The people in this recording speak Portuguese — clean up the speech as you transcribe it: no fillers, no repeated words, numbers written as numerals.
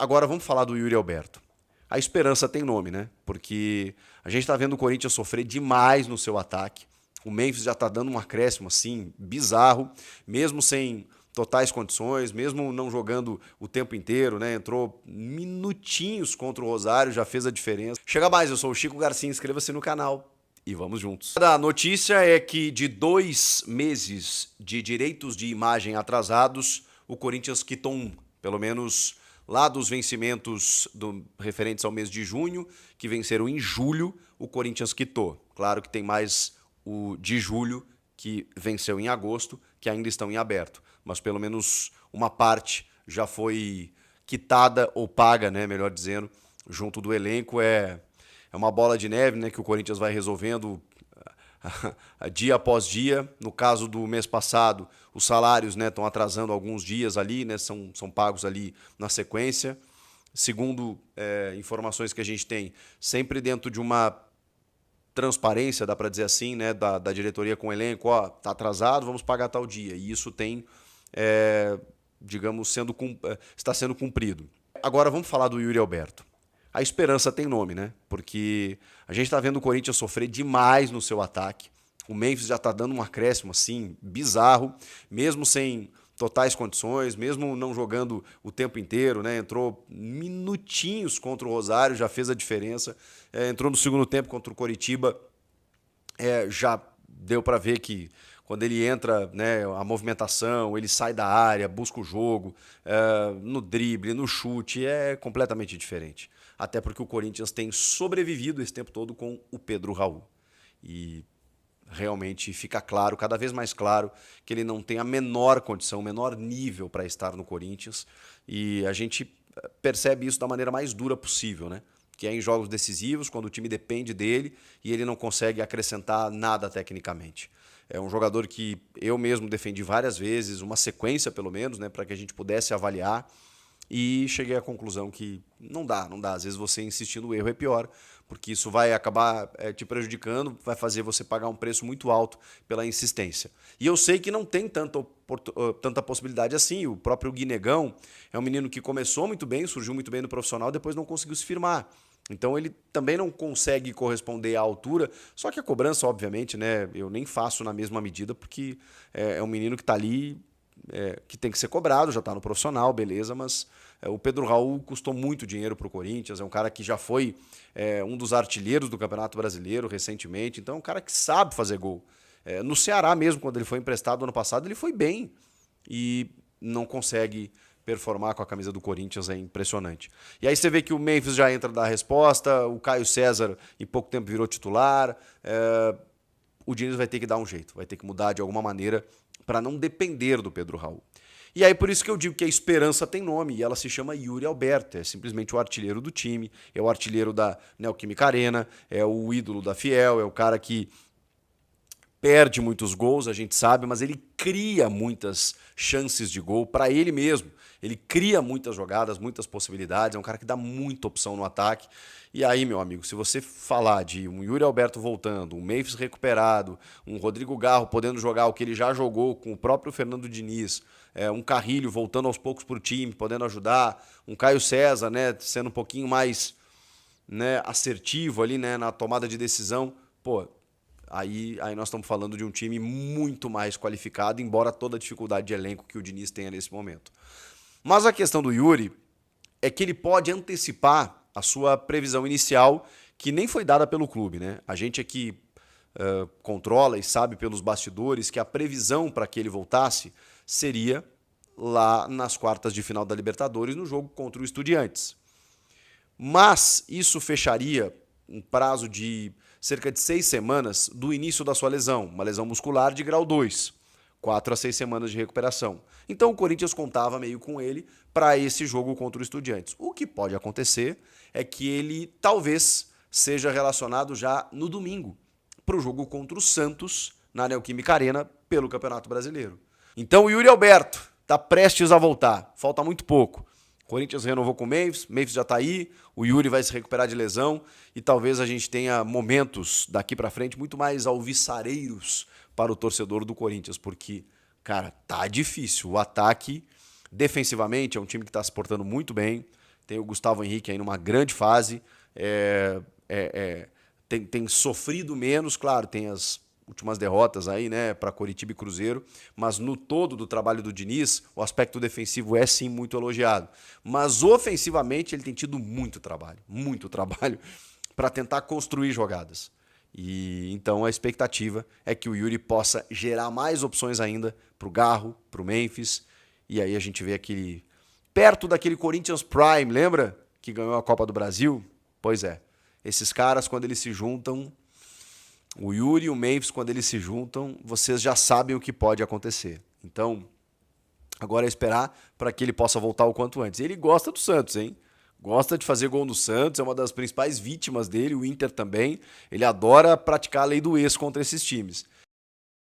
Agora vamos falar do Yuri Alberto. A esperança tem nome, né? Porque a gente tá vendo o Corinthians sofrer demais no seu ataque. O Memphis já tá dando um acréscimo assim, bizarro, mesmo sem totais condições, mesmo não jogando o tempo inteiro, né? Entrou minutinhos contra o Rosário, já fez a diferença. Chega mais, eu sou o Chico Garcia, inscreva-se no canal e vamos juntos. A notícia é que de 2 meses de direitos de imagem atrasados, o Corinthians quitou um, pelo menos lá dos vencimentos referentes ao mês de junho, que venceram em julho, o Corinthians quitou. Claro que tem mais o de julho, que venceu em agosto, que ainda estão em aberto. Mas pelo menos uma parte já foi quitada ou paga, né, melhor dizendo, junto do elenco. É uma bola de neve, né, que o Corinthians vai resolvendo dia após dia. No caso do mês passado, os salários, né, estão atrasando alguns dias ali, né, são pagos ali na sequência. Segundo informações que a gente tem, sempre dentro de uma transparência, dá para dizer assim, né, da diretoria com o elenco, ó, tá atrasado, vamos pagar tal dia. E isso tem, digamos, está sendo cumprido. Agora vamos falar do Yuri Alberto. A esperança tem nome, né? Porque a gente tá vendo o Corinthians sofrer demais no seu ataque. O Memphis já tá dando um acréscimo assim, bizarro, mesmo sem totais condições, mesmo não jogando o tempo inteiro, né? Entrou minutinhos contra o Rosário, já fez a diferença. Entrou no segundo tempo contra o Coritiba, já deu para ver que quando ele entra, né, a movimentação, ele sai da área, busca o jogo, no drible, no chute, é completamente diferente. Até porque o Corinthians tem sobrevivido esse tempo todo com o Pedro Raul. E realmente fica claro, cada vez mais claro, que ele não tem a menor condição, o menor nível para estar no Corinthians. E a gente percebe isso da maneira mais dura possível, né? Que é em jogos decisivos, quando o time depende dele e ele não consegue acrescentar nada tecnicamente. É um jogador que eu mesmo defendi várias vezes, uma sequência pelo menos, né, para que a gente pudesse avaliar, e cheguei à conclusão que não dá. Às vezes você insistir no erro é pior, porque isso vai acabar te prejudicando, vai fazer você pagar um preço muito alto pela insistência. E eu sei que não tem tanta possibilidade assim. O próprio Guinegão é um menino que começou muito bem, surgiu muito bem no profissional, depois não conseguiu se firmar. Então ele também não consegue corresponder à altura, só que a cobrança, obviamente, né, eu nem faço na mesma medida, porque é um menino que está ali, que tem que ser cobrado, já está no profissional, beleza, mas o Pedro Raul custou muito dinheiro para o Corinthians, é um cara que já foi um dos artilheiros do Campeonato Brasileiro recentemente, então é um cara que sabe fazer gol. No Ceará mesmo, quando ele foi emprestado ano passado, ele foi bem e não consegue performar com a camisa do Corinthians, é impressionante. E aí você vê que o Memphis já entra da resposta, o Caio César em pouco tempo virou titular, o Diniz vai ter que dar um jeito, vai ter que mudar de alguma maneira para não depender do Pedro Raul. E aí por isso que eu digo que a esperança tem nome, e ela se chama Yuri Alberto, é simplesmente o artilheiro do time, é o artilheiro da Neoquímica Arena, é o ídolo da Fiel, é o cara que perde muitos gols, a gente sabe, mas ele cria muitas chances de gol para ele mesmo. Ele cria muitas jogadas, muitas possibilidades, é um cara que dá muita opção no ataque. E aí, meu amigo, se você falar de um Yuri Alberto voltando, um Memphis recuperado, um Rodrigo Garro podendo jogar o que ele já jogou com o próprio Fernando Diniz, um Carrilho voltando aos poucos para o time, podendo ajudar, um Caio César, né, sendo um pouquinho mais, né, assertivo ali, né, na tomada de decisão, pô, aí nós estamos falando de um time muito mais qualificado, embora toda a dificuldade de elenco que o Diniz tenha nesse momento. Mas a questão do Yuri é que ele pode antecipar a sua previsão inicial, que nem foi dada pelo clube, né? A gente aqui controla e sabe pelos bastidores que a previsão para que ele voltasse seria lá nas quartas de final da Libertadores, no jogo contra o Estudiantes. Mas isso fecharia um prazo de cerca de 6 semanas do início da sua lesão, uma lesão muscular de grau 2, 4 a 6 semanas de recuperação. Então o Corinthians contava meio com ele para esse jogo contra o Estudiantes. O que pode acontecer é que ele talvez seja relacionado já no domingo para o jogo contra o Santos na Neoquímica Arena pelo Campeonato Brasileiro. Então o Yuri Alberto está prestes a voltar, falta muito pouco. O Corinthians renovou com o Memphis já está aí, o Yuri vai se recuperar de lesão e talvez a gente tenha momentos daqui para frente muito mais alviçareiros para o torcedor do Corinthians, porque, cara, tá difícil. O ataque, defensivamente, é um time que está se portando muito bem, tem o Gustavo Henrique aí numa grande fase, tem sofrido menos, claro, tem as últimas derrotas aí, né, para Coritiba e Cruzeiro, mas no todo do trabalho do Diniz, o aspecto defensivo é sim muito elogiado. Mas ofensivamente ele tem tido muito trabalho para tentar construir jogadas. E então a expectativa é que o Yuri possa gerar mais opções ainda para o Garro, para o Memphis, e aí a gente vê aquele perto daquele Corinthians Prime, lembra? Que ganhou a Copa do Brasil? Pois é. Esses caras, quando eles se juntam, o Yuri e o Memphis, quando eles se juntam, vocês já sabem o que pode acontecer. Então, agora é esperar para que ele possa voltar o quanto antes. Ele gosta do Santos, hein? Gosta de fazer gol no Santos, é uma das principais vítimas dele, o Inter também. Ele adora praticar a lei do ex contra esses times.